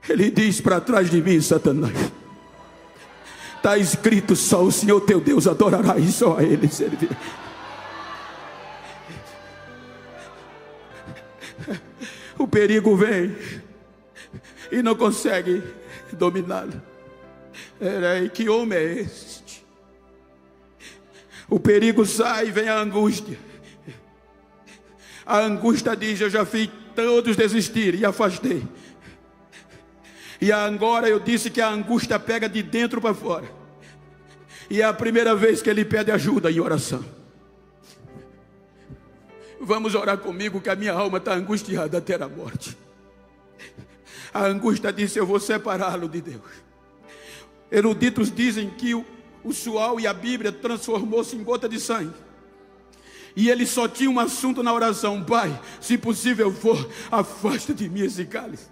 Ele diz: para trás de mim, Satanás, está escrito, só o Senhor teu Deus adorará, e só a Ele servirá. O perigo vem e não consegue dominá-lo. Que homem é este? O perigo sai e vem a angústia. A angústia diz: eu já fiz todos desistir e afastei. E agora eu disse que a angústia pega de dentro para fora. E é a primeira vez que ele pede ajuda em oração. Vamos orar comigo, que a minha alma está angustiada até a morte. A angústia disse: eu vou separá-lo de Deus. Eruditos dizem que o sual e a Bíblia transformou-se em gota de sangue. E ele só tinha um assunto na oração: Pai, se possível for, afasta de mim esse cálice.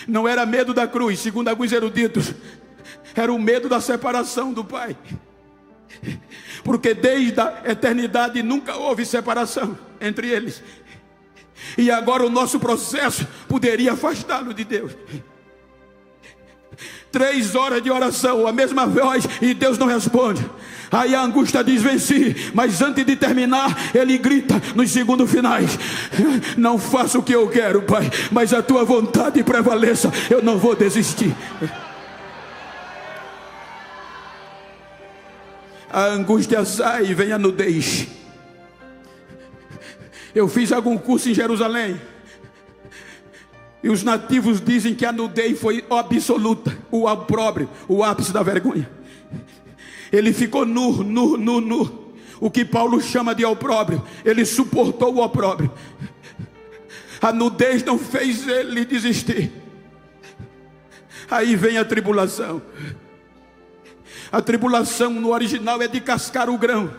Não era medo da cruz, segundo alguns eruditos, era o medo da separação do Pai. Porque desde a eternidade nunca houve separação entre eles. E agora o nosso processo poderia afastá-lo de Deus. 3 horas de oração, a mesma voz, e Deus não responde. Aí a angústia diz: venci. Mas antes de terminar, ele grita nos segundos finais: não faça o que eu quero, Pai, mas a tua vontade prevaleça. Eu não vou desistir. A angústia sai e vem a nudez. Eu fiz algum curso em Jerusalém, e os nativos dizem que a nudez foi absoluta, o opróbrio, o ápice da vergonha. Ele ficou nu. O que Paulo chama de opróbrio. Ele suportou o opróbrio. A nudez não fez ele desistir. Aí vem a tribulação. A tribulação no original é de cascar o grão.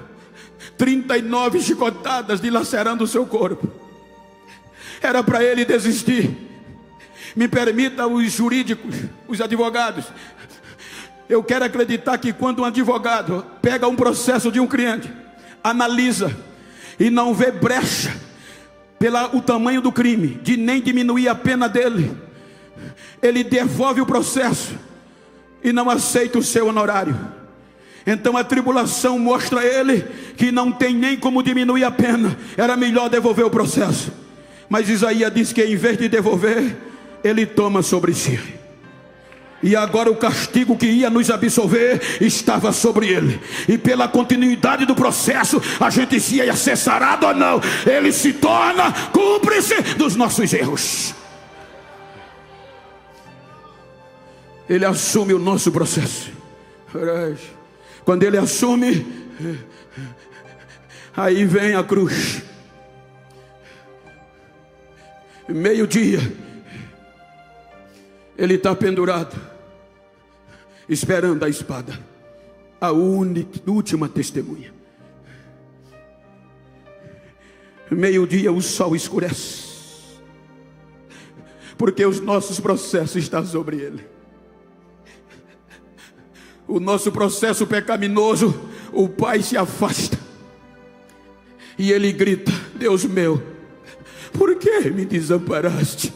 39 chicotadas dilacerando o seu corpo. Era para ele desistir. Me permita, os jurídicos, os advogados, eu quero acreditar que quando um advogado pega um processo de um cliente, analisa e não vê brecha pelo tamanho do crime, de nem diminuir a pena dele, ele devolve o processo e não aceita o seu honorário. Então a tribulação mostra a ele que não tem nem como diminuir a pena, era melhor devolver o processo. Mas Isaías diz que em vez de devolver, ele toma sobre si. E agora o castigo que ia nos absolver estava sobre ele. E pela continuidade do processo, a gente se ia ser sarado ou não, ele se torna cúmplice dos nossos erros. Ele assume o nosso processo. Quando ele assume, aí vem a cruz. Meio-dia, ele está pendurado, esperando a espada, a última testemunha. Meio-dia o sol escurece, porque os nossos processos estão sobre ele. O nosso processo pecaminoso, o Pai se afasta e ele grita: Deus meu, por que me desamparaste?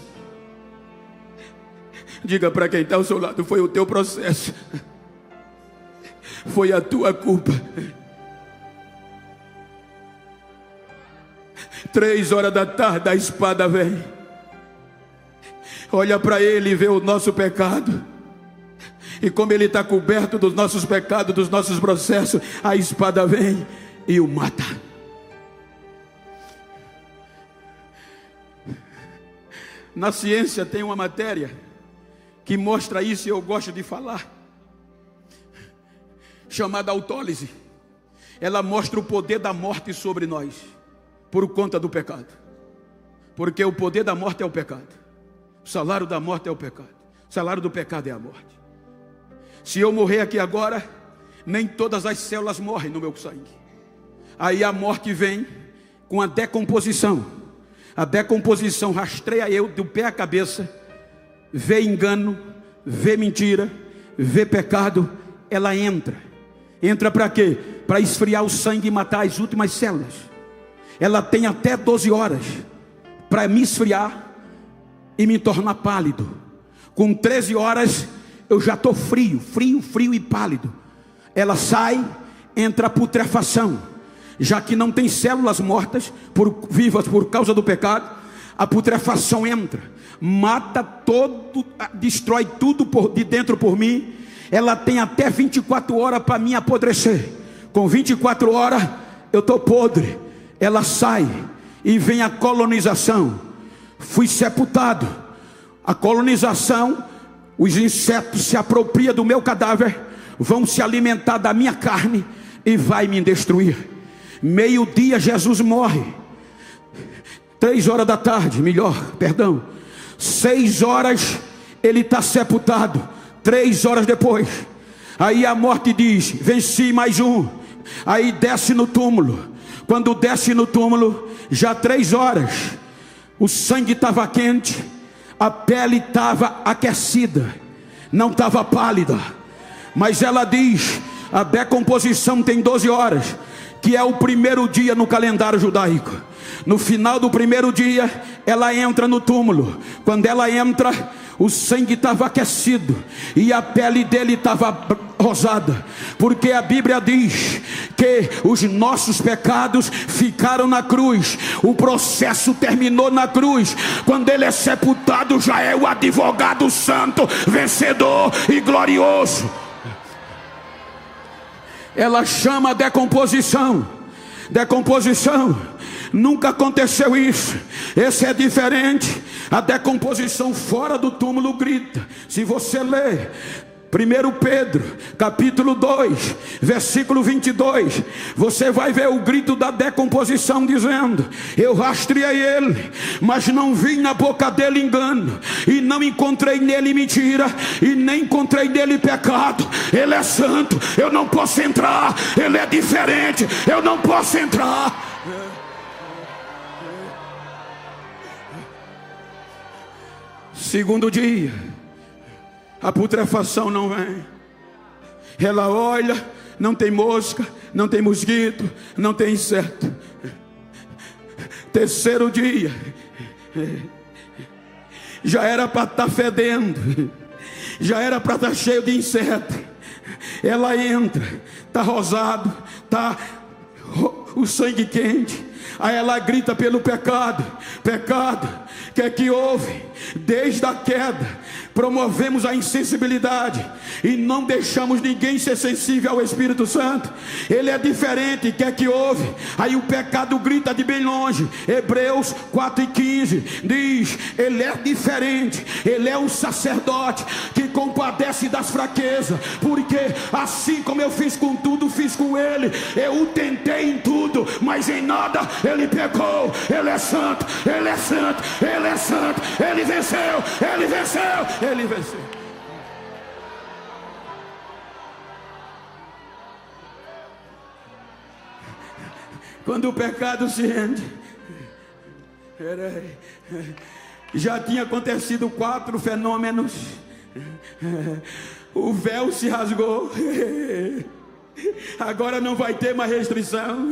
Diga para quem está ao seu lado: foi o teu processo, foi a tua culpa. 3 horas da tarde a espada vem, olha para ele e vê o nosso pecado. E como ele está coberto dos nossos pecados, dos nossos processos, a espada vem e o mata. Na ciência tem uma matéria que mostra isso, e eu gosto de falar, chamada autólise. Ela mostra o poder da morte sobre nós, por conta do pecado. Porque o poder da morte é o pecado. O salário da morte é o pecado. O salário do pecado é a morte. Se eu morrer aqui agora, nem todas as células morrem no meu sangue. Aí a morte vem com a decomposição. A decomposição rastreia eu do pé à cabeça, vê engano, vê mentira, vê pecado. Ela entra para quê? Para esfriar o sangue e matar as últimas células. Ela tem até 12 horas para me esfriar e me tornar pálido. Com 13 horas eu já estou frio e pálido. Ela sai, entra a putrefação. Já que não tem células mortas, vivas por causa do pecado, a putrefação entra, mata todo, destrói tudo de dentro por mim. Ela tem até 24 horas para me apodrecer. Com 24 horas eu estou podre. Ela sai e vem a colonização. Fui sepultado. a colonização, os insetos se apropriam do meu cadáver, vão se alimentar da minha carne e vai me destruir. Meio-dia Jesus morre, 3 horas da tarde, 6 horas ele está sepultado, 3 horas depois, aí a morte diz, venci mais um, aí desce no túmulo. Quando desce no túmulo, já 3 horas, o sangue estava quente, a pele estava aquecida, não estava pálida, mas ela diz, a decomposição tem 12 horas, que é o primeiro dia no calendário judaico. No final do primeiro dia, ela entra no túmulo. Quando ela entra, o sangue estava aquecido e a pele dele estava rosada, porque a Bíblia diz que os nossos pecados ficaram na cruz. O processo terminou na cruz. Quando ele é sepultado, já é o advogado santo, vencedor e glorioso. Ela chama decomposição. Nunca aconteceu isso. Esse é diferente. A decomposição fora do túmulo grita. Se você ler 1 Pedro, capítulo 2, versículo 22, você vai ver o grito da decomposição dizendo: eu rastreei ele, mas não vi na boca dele engano, e não encontrei nele mentira, e nem encontrei nele pecado. Ele é santo, eu não posso entrar. Ele é diferente, eu não posso entrar. Segundo dia, a putrefação não vem. Ela olha, não tem mosca, não tem mosquito, não tem inseto. Terceiro dia, já era para estar fedendo, já era para estar cheio de inseto. Ela entra, está rosado, está o sangue quente. Aí ela grita pelo pecado. Pecado, que é que houve? Desde a queda promovemos a insensibilidade e não deixamos ninguém ser sensível ao Espírito Santo. Ele é diferente, que é que houve? Aí o pecado grita de bem longe. Hebreus 4:15 diz: ele é diferente, ele é um sacerdote que compadece das fraquezas, porque assim como eu fiz com tudo, fiz com ele. Eu o tentei em tudo, mas em nada ele pecou. Ele é santo, ele é santo, ele é santo. Ele venceu, ele venceu, ele venceu. Quando o pecado se rende, já tinha acontecido 4 fenômenos. O véu se rasgou. Agora não vai ter mais restrição.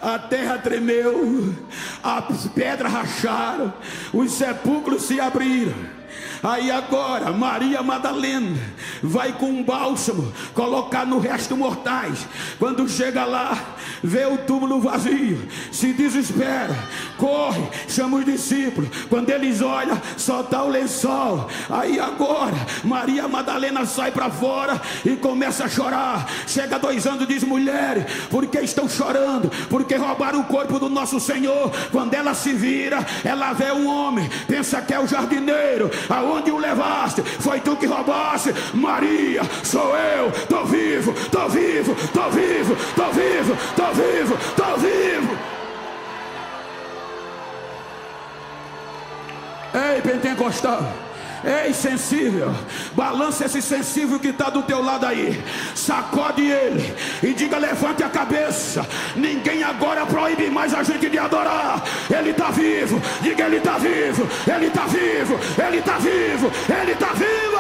A terra tremeu, as pedras racharam, os sepulcros se abriram. Aí agora Maria Madalena vai com um bálsamo colocar no resto mortais. Quando chega lá, vê o túmulo vazio, se desespera, corre, chama os discípulos. Quando eles olham, só está o lençol. Aí agora Maria Madalena sai para fora e começa a chorar. Chega 2 anos e diz: mulher, por que estão chorando? Porque roubaram o corpo do nosso Senhor. Quando ela se vira, ela vê um homem, pensa que é o jardineiro. Aonde o levaste? Foi tu que roubaste. Maria, sou eu. Tô vivo, tô vivo, tô vivo, tô vivo, tô vivo, tô vivo. Ei, pentecostal, ei, sensível, balança esse sensível que está do teu lado aí, sacode ele e diga: levante a cabeça. Ninguém agora proíbe mais a gente de adorar. Ele está vivo, diga: ele está vivo, ele está vivo, ele está vivo, ele está vivo.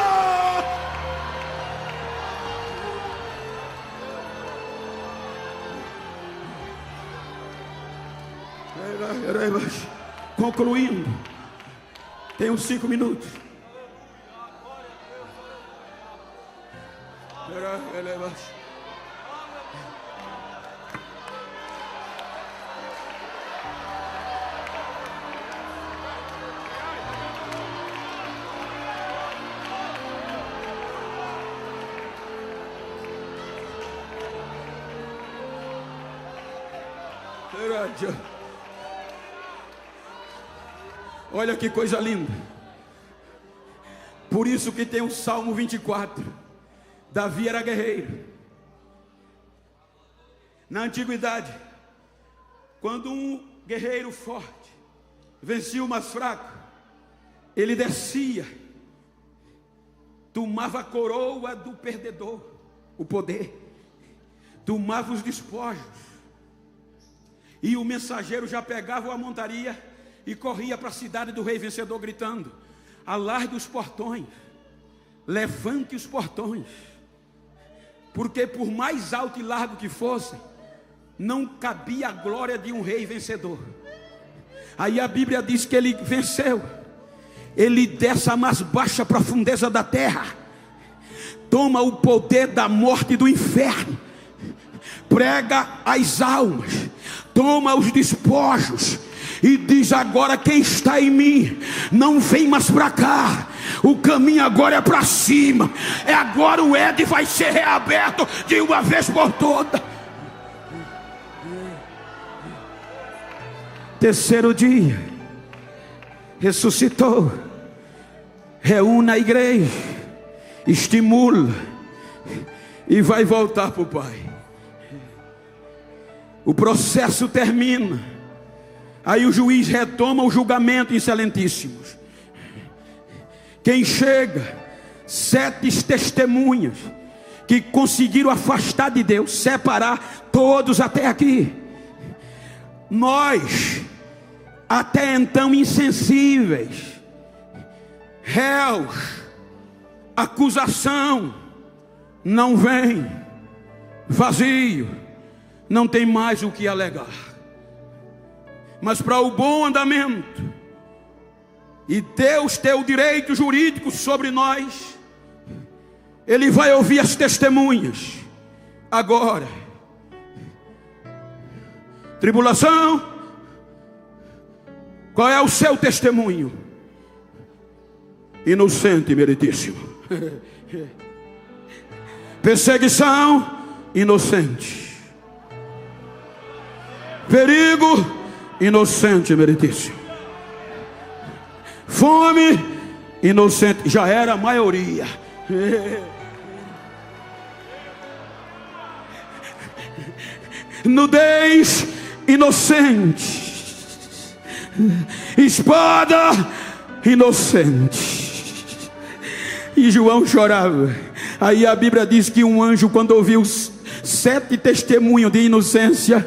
Concluindo, tenho 5 minutos. Olha que coisa linda. Por isso que tem o Salmo 24. Davi era guerreiro. Na antiguidade, quando um guerreiro forte vencia o mais fraco, ele descia, tomava a coroa do perdedor, o poder, tomava os despojos, e o mensageiro já pegava a montaria e corria para a cidade do rei vencedor, gritando: alargue os portões, levante os portões, porque por mais alto e largo que fosse, não cabia a glória de um rei vencedor. Aí a Bíblia diz que ele venceu. Ele desce à mais baixa profundeza da terra, toma o poder da morte e do inferno, prega as almas, toma os despojos e diz: agora quem está em mim não vem mais para cá, o caminho agora é para cima, agora o Éden vai ser reaberto de uma vez por todas. Terceiro dia, ressuscitou. Reúna a igreja, estimula, e vai voltar para o Pai. O processo termina. Aí o juiz retoma o julgamento, excelentíssimos. Quem chega? 7 testemunhas que conseguiram afastar de Deus, separar todos até aqui. Nós, até então insensíveis, réus, acusação, não vem, vazio, não tem mais o que alegar. Mas para o bom andamento, e Deus ter o direito jurídico sobre nós, Ele vai ouvir as testemunhas. Agora, tribulação, qual é o seu testemunho? Inocente, meritíssimo. Perseguição, inocente. Perigo, inocente, meritíssimo. Fome, inocente. Já era a maioria. Nudez, inocente. Espada, inocente. E João chorava. Aí a Bíblia diz que um anjo, quando ouviu 7 testemunhos de inocência,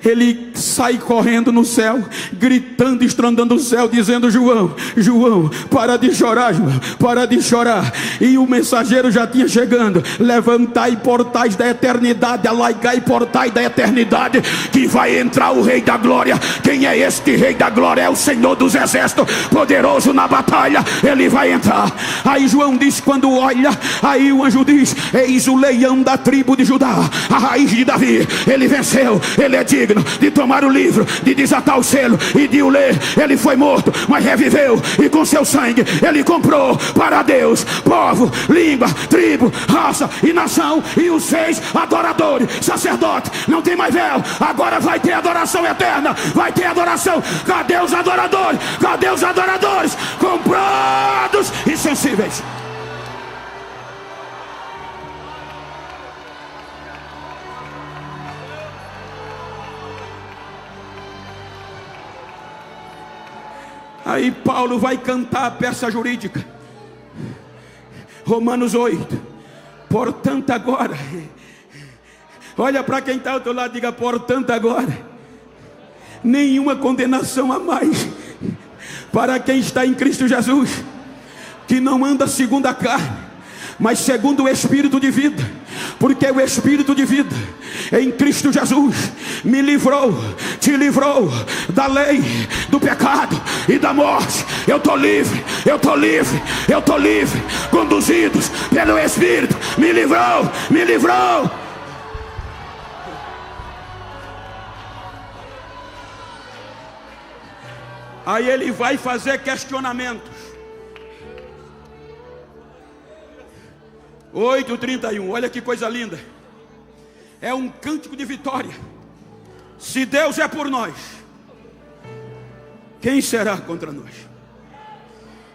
ele sai correndo no céu, gritando, estrondando o céu, dizendo: João, João, para de chorar, João, para de chorar. E o mensageiro já tinha chegando: levantai portais da eternidade, alaigai portais da eternidade, que vai entrar o Rei da Glória. Quem é este Rei da Glória? É o Senhor dos Exércitos, poderoso na batalha, ele vai entrar. Aí João diz, quando olha, aí o anjo diz: eis o leão da tribo de Judá, a raiz de Davi, ele venceu, ele é digno de tomar o livro, de desatar o selo e de o ler. Ele foi morto, mas reviveu, e com seu sangue ele comprou para Deus povo, língua, tribo, raça e nação, e os 6 adoradores, sacerdote. Não tem mais véu, agora vai ter adoração eterna, vai ter adoração. Cadê os adoradores? Cadê os adoradores? Comprados e sensíveis. Aí Paulo vai cantar a peça jurídica, Romanos 8. Portanto agora, olha para quem está ao teu lado, diga: portanto agora, nenhuma condenação a mais para quem está em Cristo Jesus, que não anda segundo a carne, mas segundo o Espírito de vida. Porque o Espírito de vida em Cristo Jesus me livrou, te livrou da lei, do pecado e da morte. Eu estou livre, eu estou livre, eu estou livre, conduzidos pelo Espírito. Me livrou, me livrou. Aí ele vai fazer questionamentos. 8:31, olha que coisa linda. É um cântico de vitória. Se Deus é por nós, quem será contra nós?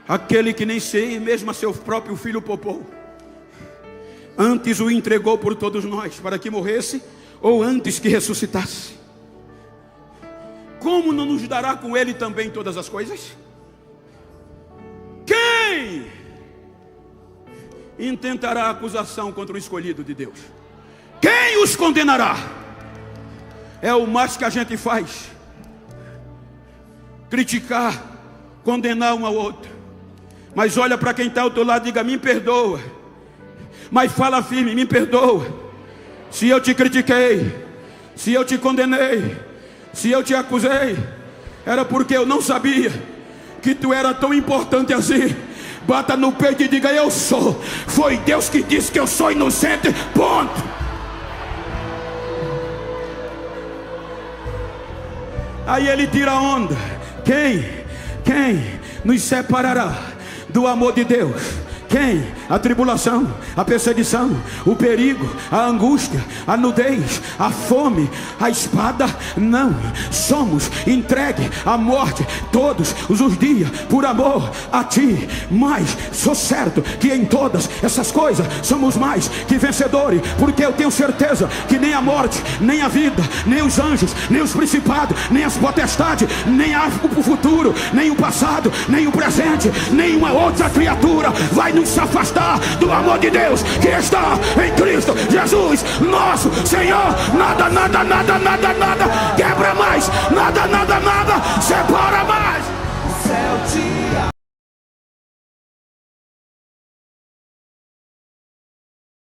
aquele que nem sei mesmo a seu próprio filho poupou, antes o entregou por todos nós, para que morresse, ou antes que ressuscitasse, como não nos dará com ele também todas as coisas? Quem intentará acusação contra o escolhido de Deus? Quem os condenará? É o mais que a gente faz: criticar, condenar um ao outro. Mas olha para quem está ao teu lado e diga: me perdoa. Mas fala firme: me perdoa. Se eu te critiquei, se eu te condenei, se eu te acusei, era porque eu não sabia que tu era tão importante assim. Bata no peito e diga: eu sou. Foi Deus que disse que eu sou inocente, ponto. Aí ele tira a onda. Quem nos separará do amor de Deus? Quem? A tribulação, a perseguição, o perigo, a angústia, a nudez, a fome, a espada? Não, somos entregue à morte todos os dias por amor a ti. Mas sou certo que em todas essas coisas somos mais que vencedores, porque eu tenho certeza que nem a morte, nem a vida, nem os anjos, nem os principados, nem as potestades, nem o futuro, nem o passado, nem o presente, nenhuma outra criatura vai nos afastar do amor de Deus que está em Cristo Jesus nosso Senhor. Nada quebra mais, nada separa mais.